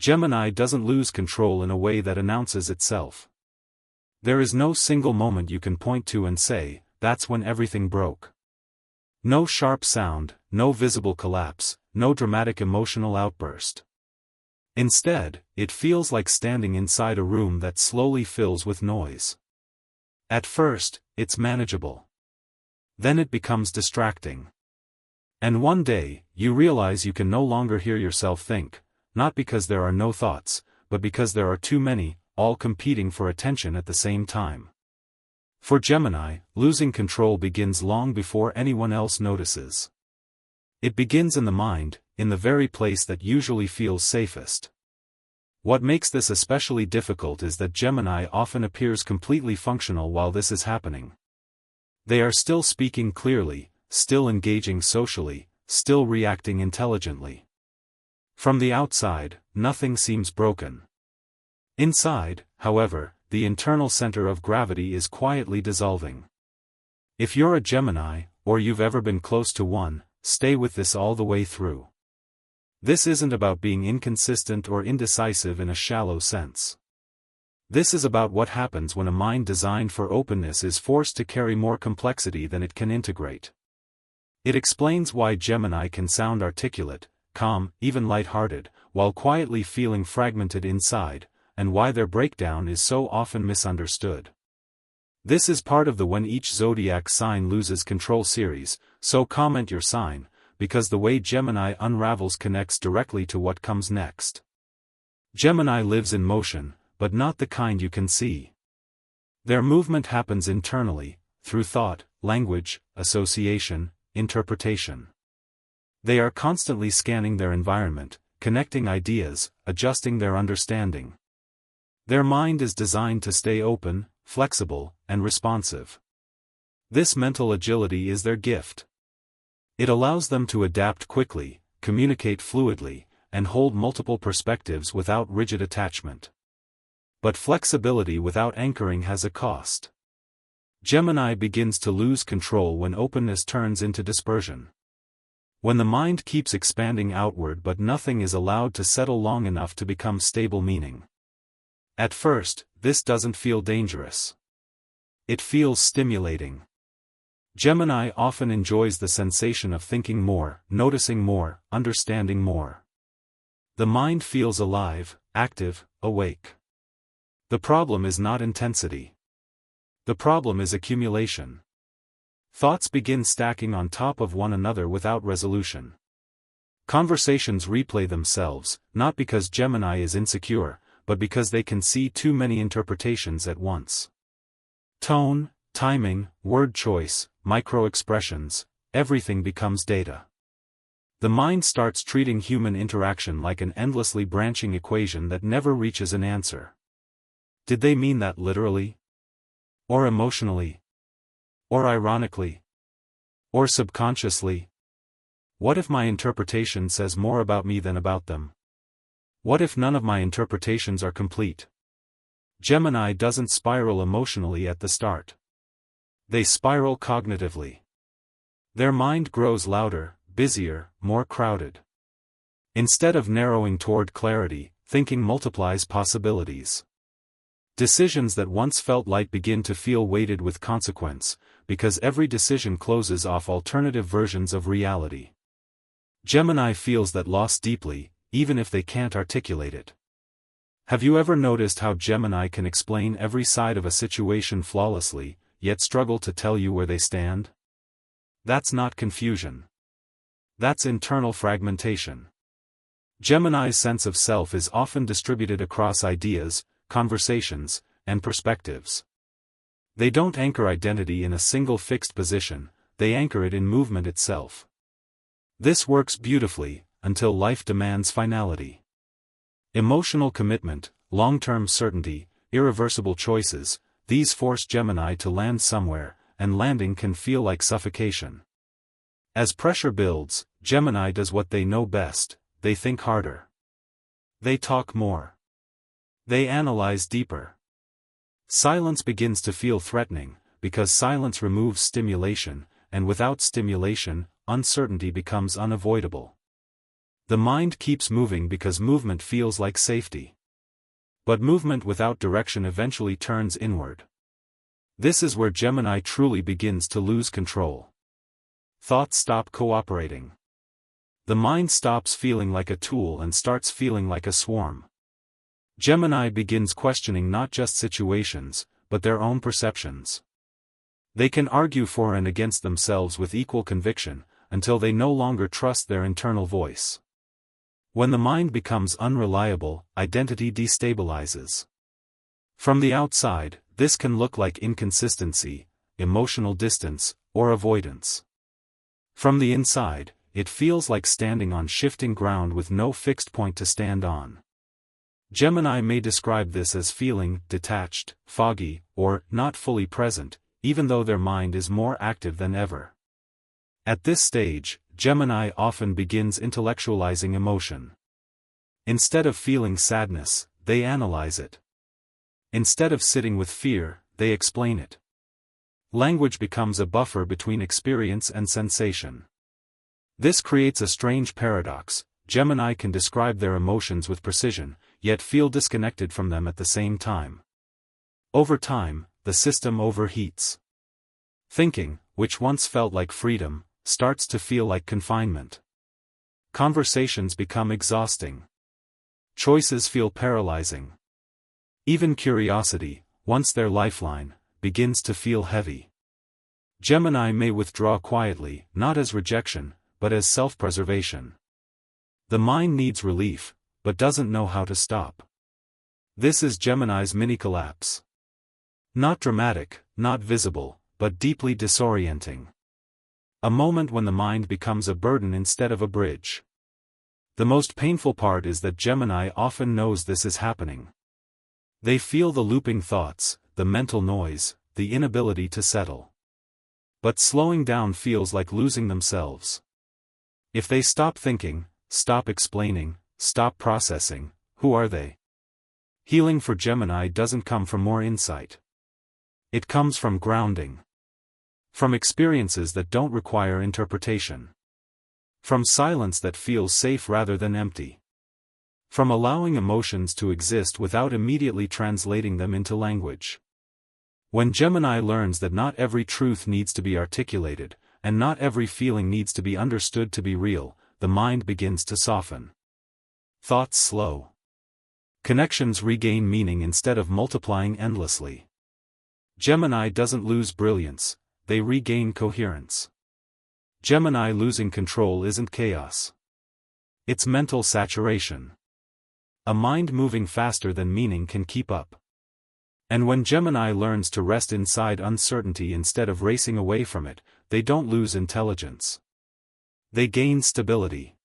Gemini doesn't lose control in a way that announces itself. There is no single moment you can point to and say, that's when everything broke. No sharp sound, no visible collapse, no dramatic emotional outburst. Instead, it feels like standing inside a room that slowly fills with noise. At first, it's manageable. Then it becomes distracting. And one day, you realize you can no longer hear yourself think, not because there are no thoughts, but because there are too many, all competing for attention at the same time. For Gemini, losing control begins long before anyone else notices. It begins in the mind, in the very place that usually feels safest. What makes this especially difficult is that Gemini often appears completely functional while this is happening. They are still speaking clearly, still engaging socially, still reacting intelligently. From the outside, nothing seems broken. Inside, however, the internal center of gravity is quietly dissolving. If you're a Gemini, or you've ever been close to one, stay with this all the way through. This isn't about being inconsistent or indecisive in a shallow sense. This is about what happens when a mind designed for openness is forced to carry more complexity than it can integrate. It explains why Gemini can sound articulate, calm, even light-hearted, while quietly feeling fragmented inside, and why their breakdown is so often misunderstood. This is part of the When Each Zodiac Sign Loses Control series, so comment your sign, because the way Gemini unravels connects directly to what comes next. Gemini lives in motion, but not the kind you can see. Their movement happens internally, through thought, language, association, interpretation. They are constantly scanning their environment, connecting ideas, adjusting their understanding. Their mind is designed to stay open, flexible, and responsive. This mental agility is their gift. It allows them to adapt quickly, communicate fluidly, and hold multiple perspectives without rigid attachment. But flexibility without anchoring has a cost. Gemini begins to lose control when openness turns into dispersion. When the mind keeps expanding outward but nothing is allowed to settle long enough to become stable meaning. At first, this doesn't feel dangerous. It feels stimulating. Gemini often enjoys the sensation of thinking more, noticing more, understanding more. The mind feels alive, active, awake. The problem is not intensity. The problem is accumulation. Thoughts begin stacking on top of one another without resolution. Conversations replay themselves, not because Gemini is insecure, but because they can see too many interpretations at once. Tone, timing, word choice, micro-expressions, everything becomes data. The mind starts treating human interaction like an endlessly branching equation that never reaches an answer. Did they mean that literally? Or emotionally? Or ironically? Or subconsciously? What if my interpretation says more about me than about them? What if none of my interpretations are complete? Gemini doesn't spiral emotionally at the start. They spiral cognitively. Their mind grows louder, busier, more crowded. Instead of narrowing toward clarity, thinking multiplies possibilities. Decisions that once felt light begin to feel weighted with consequence, because every decision closes off alternative versions of reality. Gemini feels that loss deeply, even if they can't articulate it. Have you ever noticed how Gemini can explain every side of a situation flawlessly, yet struggle to tell you where they stand? That's not confusion. That's internal fragmentation. Gemini's sense of self is often distributed across ideas, conversations, and perspectives. They don't anchor identity in a single fixed position, they anchor it in movement itself. This works beautifully, until life demands finality. Emotional commitment, long-term certainty, irreversible choices, these force Gemini to land somewhere, and landing can feel like suffocation. As pressure builds, Gemini does what they know best, they think harder. They talk more. They analyze deeper. Silence begins to feel threatening, because silence removes stimulation, and without stimulation, uncertainty becomes unavoidable. The mind keeps moving because movement feels like safety. But movement without direction eventually turns inward. This is where Gemini truly begins to lose control. Thoughts stop cooperating. The mind stops feeling like a tool and starts feeling like a swarm. Gemini begins questioning not just situations, but their own perceptions. They can argue for and against themselves with equal conviction, until they no longer trust their internal voice. When the mind becomes unreliable, identity destabilizes. From the outside, this can look like inconsistency, emotional distance, or avoidance. From the inside, it feels like standing on shifting ground with no fixed point to stand on. Gemini may describe this as feeling detached, foggy, or not fully present, even though their mind is more active than ever. At this stage, Gemini often begins intellectualizing emotion. Instead of feeling sadness, they analyze it. Instead of sitting with fear, they explain it. Language becomes a buffer between experience and sensation. This creates a strange paradox. Gemini can describe their emotions with precision, yet feel disconnected from them at the same time. Over time, the system overheats. Thinking, which once felt like freedom, starts to feel like confinement. Conversations become exhausting. Choices feel paralyzing. Even curiosity, once their lifeline, begins to feel heavy. Gemini may withdraw quietly, not as rejection, but as self-preservation. The mind needs relief, but doesn't know how to stop. This is Gemini's mini-collapse. Not dramatic, not visible, but deeply disorienting. A moment when the mind becomes a burden instead of a bridge. The most painful part is that Gemini often knows this is happening. They feel the looping thoughts, the mental noise, the inability to settle. But slowing down feels like losing themselves. If they stop thinking, stop explaining, stop processing, who are they? Healing for Gemini doesn't come from more insight. It comes from grounding. From experiences that don't require interpretation. From silence that feels safe rather than empty. From allowing emotions to exist without immediately translating them into language. When Gemini learns that not every truth needs to be articulated, and not every feeling needs to be understood to be real, the mind begins to soften. Thoughts slow. Connections regain meaning instead of multiplying endlessly. Gemini doesn't lose brilliance, they regain coherence. Gemini losing control isn't chaos. It's mental saturation. A mind moving faster than meaning can keep up. And when Gemini learns to rest inside uncertainty instead of racing away from it, they don't lose intelligence. They gain stability.